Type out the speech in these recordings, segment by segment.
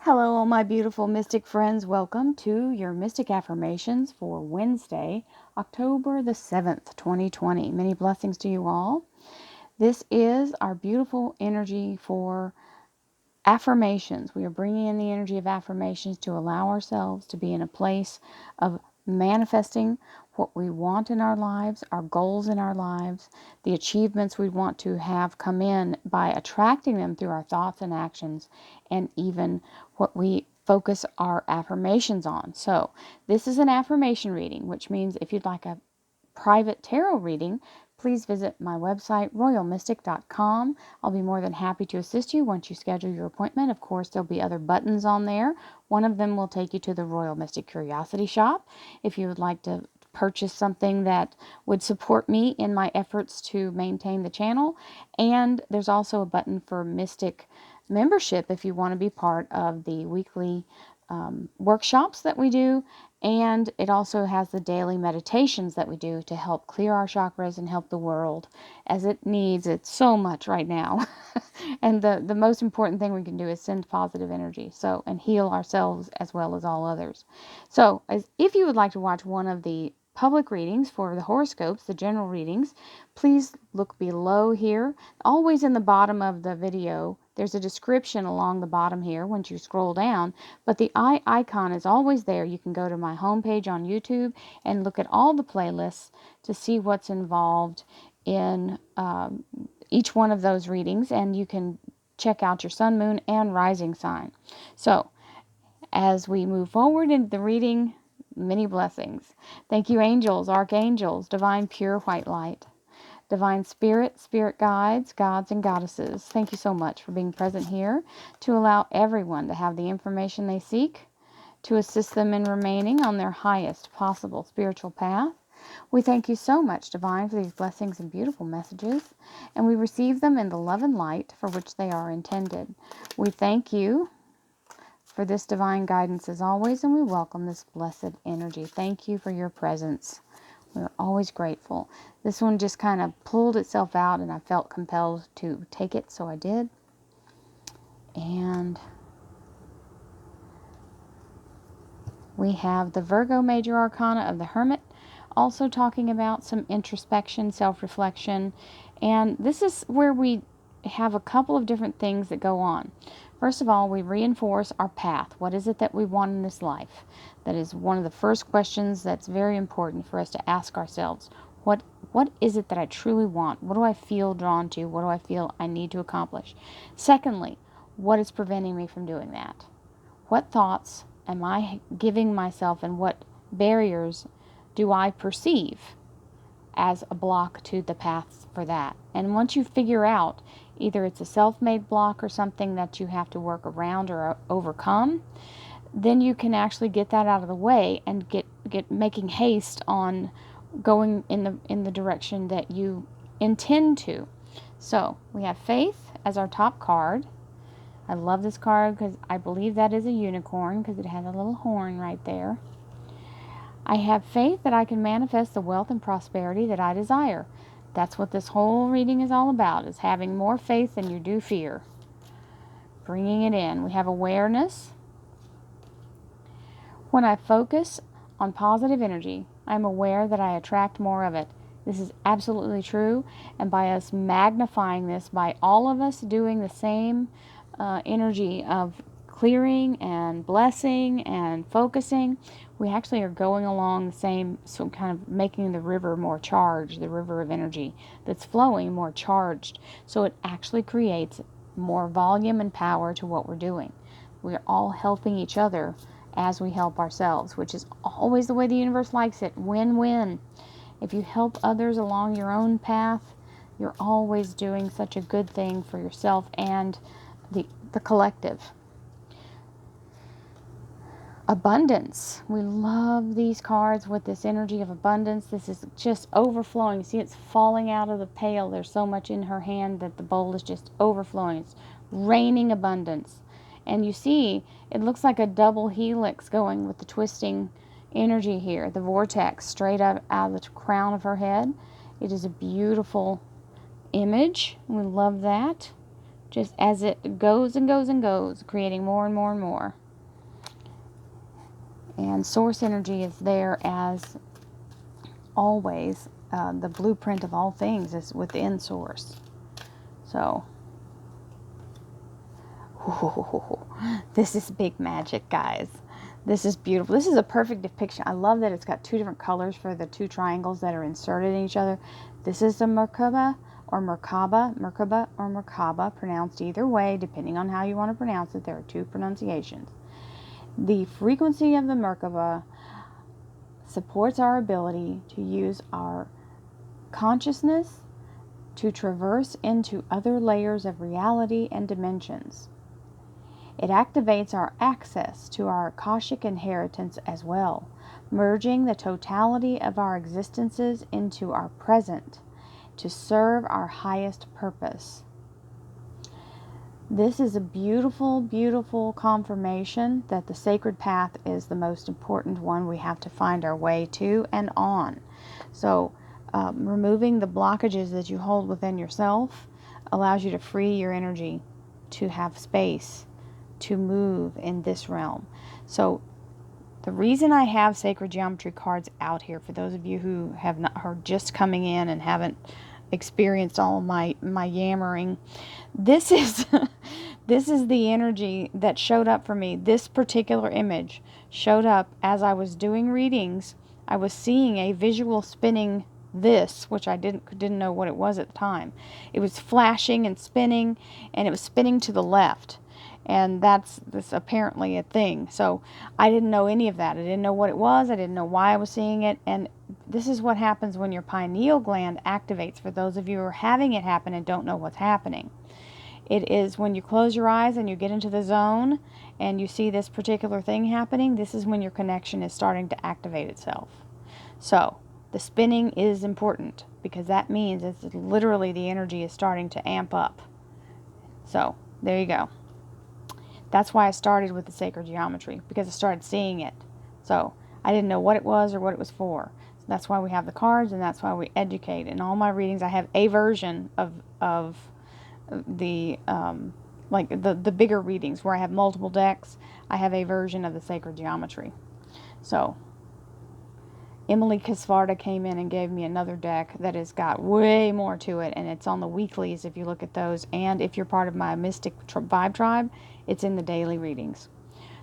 Hello, all my beautiful mystic friends. Welcome to your Mystic Affirmations for Wednesday, October the 7th, 2020. Many blessings to you all. This is our beautiful energy for affirmations. We are bringing in the energy of affirmations to allow ourselves to be in a place of manifesting what we want in our lives, our goals in our lives, the achievements we want to have come in by attracting them through our thoughts and actions, and even what we focus our affirmations on. So, this is an affirmation reading, which means if you'd like a private tarot reading, please visit my website, royalmystic.com. I'll be more than happy to assist you once you schedule your appointment. Of course, there'll be other buttons on there. One of them will take you to the Royal Mystic Curiosity Shop if you would like to purchase something that would support me in my efforts to maintain the channel. And there's also a button for Mystic membership if you want to be part of the weekly workshops that we do, and it also has the daily meditations that we do to help clear our chakras and help the world as it needs it so much right now. And the most important thing we can do is send positive energy, so, and heal ourselves as well as all others. So if you would like to watch one of the public readings for the horoscopes, the general readings, please look below here. Always in the bottom of the video, there's a description along the bottom here once you scroll down, but the eye icon is always there. You can go to my homepage on YouTube and look at all the playlists to see what's involved in each one of those readings, and you can check out your sun, moon, and rising sign. So, as we move forward into the reading, many blessings. Thank you, angels, archangels, divine pure white light, divine spirit, spirit guides, gods, and goddesses. Thank you so much for being present here to allow everyone to have the information they seek to assist them in remaining on their highest possible spiritual path. We thank you so much, Divine, for these blessings and beautiful messages, and we receive them in the love and light for which they are intended. We thank you for this divine guidance as always, and we welcome this blessed energy. Thank you for your presence. We're always grateful. This one just kind of pulled itself out, and I felt compelled to take it, so I did. And we have the Virgo Major Arcana of the Hermit, also talking about some introspection, self-reflection, and this is where we have a couple of different things that go on. First of all, we reinforce our path. What is it that we want in this life? That is one of the first questions that's very important for us to ask ourselves. What is it that I truly want? What do I feel drawn to? What do I feel I need to accomplish? Secondly, what is preventing me from doing that? What thoughts am I giving myself, and what barriers do I perceive as a block to the path for that? And once you figure out either it's a self-made block or something that you have to work around or overcome, then you can actually get that out of the way and get making haste on going in the direction that you intend to. So we have faith as our top card. I love this card because I believe that is a unicorn because it has a little horn right there. I have faith that I can manifest the wealth and prosperity that I desire. That's what this whole reading is all about, is having more faith than you do fear. Bringing it in. We have awareness. When I focus on positive energy, I'm aware that I attract more of it. This is absolutely true, and by us magnifying this, by all of us doing the same energy of clearing and blessing and focusing, we actually are going along the same, so kind of making the river more charged, the river of energy that's flowing more charged. So it actually creates more volume and power to what we're doing. We're all helping each other as we help ourselves, which is always the way the universe likes it. Win-win. If you help others along your own path, you're always doing such a good thing for yourself and the collective. Abundance. We love these cards with this energy of abundance. This is just overflowing. See, it's falling out of the pail. There's so much in her hand that the bowl is just overflowing. It's raining abundance. And you see, it looks like a double helix going with the twisting energy here. The vortex straight up out of the crown of her head. It is a beautiful image. We love that. just as it goes and goes and goes, creating more and more and more. And source energy is there as always. The blueprint of all things is within source. So, this is big magic, guys. This is beautiful. This is a perfect depiction. I love that it's got two different colors for the two triangles that are inserted in each other. This is the Merkaba or Merkaba, pronounced either way, depending on how you want to pronounce it. There are two pronunciations. The frequency of the Merkaba supports our ability to use our consciousness to traverse into other layers of reality and dimensions. It activates our access to our Akashic inheritance as well, merging the totality of our existences into our present to serve our highest purpose. This is a beautiful, beautiful confirmation that the sacred path is the most important one we have to find our way to and on. So, removing the blockages that you hold within yourself allows you to free your energy to have space to move in this realm. So the reason I have sacred geometry cards out here, for those of you who have not heard, just coming in and haven't experienced all my yammering, this is this is the energy that showed up for me. This particular image showed up as I was doing readings. I was seeing a visual spinning this, which I didn't know what it was at the time. It was flashing and spinning, and it was spinning to the left. And that's apparently a thing. So I didn't know any of that. I didn't know what it was. I didn't know why I was seeing it. And this is what happens when your pineal gland activates. For those of you who are having it happen and don't know what's happening, it is when you close your eyes and you get into the zone and you see this particular thing happening. This is when your connection is starting to activate itself. So the spinning is important because that means it's literally the energy is starting to amp up. So there you go. That's why I started with the sacred geometry, because I started seeing it. So I didn't know what it was or what it was for. So that's why we have the cards, and that's why we educate. In all my readings, I have a version of the like the bigger readings where I have multiple decks. I have a version of the sacred geometry. So Emily Kisvarda came in and gave me another deck that has got way more to it, and it's on the weeklies if you look at those. And if you're part of my Mystic Vibe Tribe, it's in the daily readings.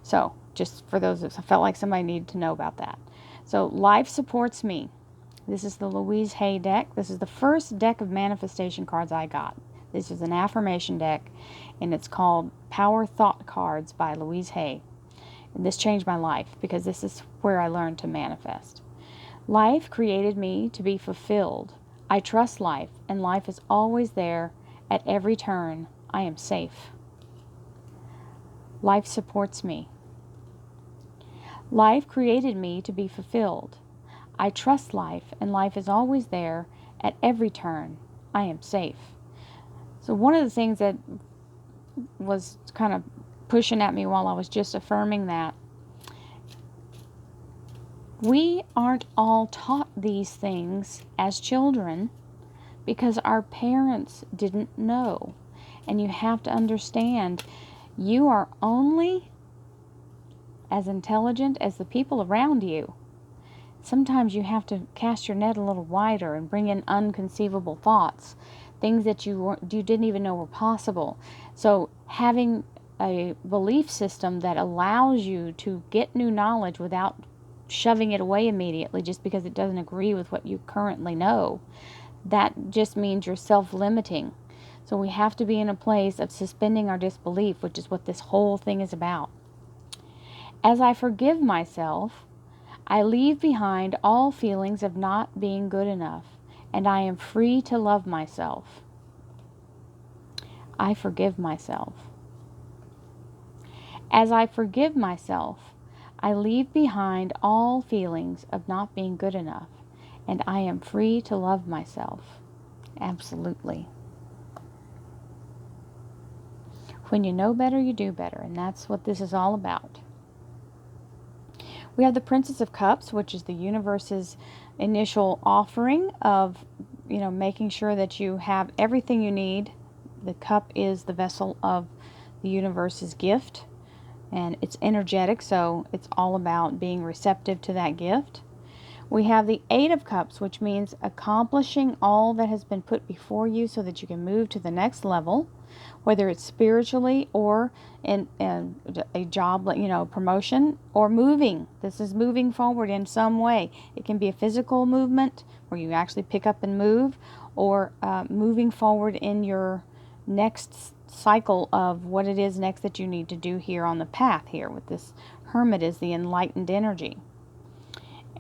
So just for those that felt like somebody needed to know about that. So life supports me. This is the Louise Hay deck. This is the first deck of manifestation cards I got. This is an affirmation deck, and it's called Power Thought Cards by Louise Hay. And this changed my life because this is where I learned to manifest. Life created me to be fulfilled. I trust life, and life is always there at every turn. I am safe. Life supports me. Life created me to be fulfilled. I trust life, and life is always there at every turn. I am safe. So one of the things that was kind of pushing at me while I was just affirming that, we aren't all taught these things as children because our parents didn't know. And you have to understand, you are only as intelligent as the people around you. Sometimes you have to cast your net a little wider and bring in unconceivable thoughts, things that you didn't even know were possible. So having a belief system that allows you to get new knowledge without shoving it away immediately just because it doesn't agree with what you currently know, that just means you're self-limiting. So we have to be in a place of suspending our disbelief, which is what this whole thing is about. As I forgive myself, I leave behind all feelings of not being good enough, and I am free to love myself. I forgive myself. As I forgive myself, I leave behind all feelings of not being good enough, and I am free to love myself. Absolutely. When you know better, you do better, and that's what this is all about. We have the Princess of Cups, which is the universe's initial offering of, making sure that you have everything you need The cup is the vessel of the universe's gift, and it's energetic, so it's all about being receptive to that gift. We have the Eight of Cups, which means accomplishing all that has been put before you so that you can move to the next level, whether it's spiritually or in a job, promotion, or moving. This is moving forward in some way. It can be a physical movement where you actually pick up and move, or moving forward in your next cycle of what it is next that you need to do here on the path here with this Hermit is the enlightened energy.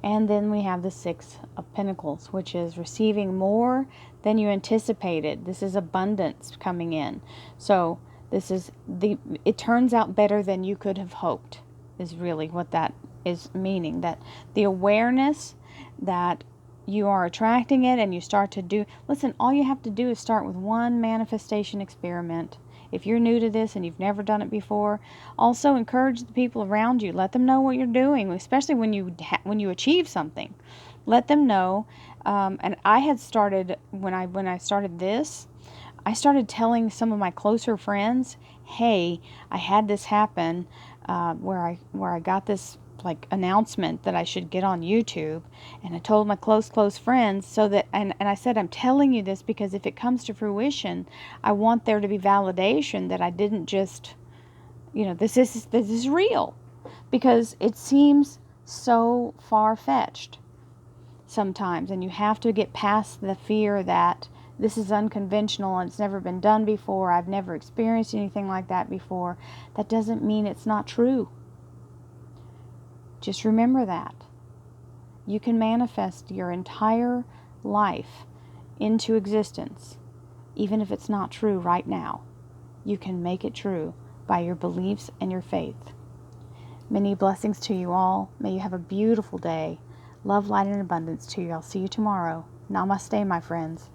And then we have the Six of Pentacles, which is receiving more than you anticipated. This is abundance coming in. So this is it turns out better than you could have hoped, is really what that is meaning. That the awareness that you are attracting it, and you start to do, listen, all you have to do is start with one manifestation experiment. If you're new to this and you've never done it before, also encourage the people around you. Let them know what you're doing, especially when you achieve something. Let them know. And I had started, when I started this, I started telling some of my closer friends, hey, I had this happen, where I got this like announcement that I should get on YouTube, and I told my close friends, so that, and I said, I'm telling you this because if it comes to fruition, I want there to be validation that I didn't just, this is real, because it seems so far-fetched sometimes, and you have to get past the fear that this is unconventional and it's never been done before. I've never experienced anything like that before. That doesn't mean it's not true. Just remember that. You can manifest your entire life into existence, even if it's not true right now. You can make it true by your beliefs and your faith. Many blessings to you all. May you have a beautiful day. Love, light, and abundance to you. I'll see you tomorrow. Namaste, my friends.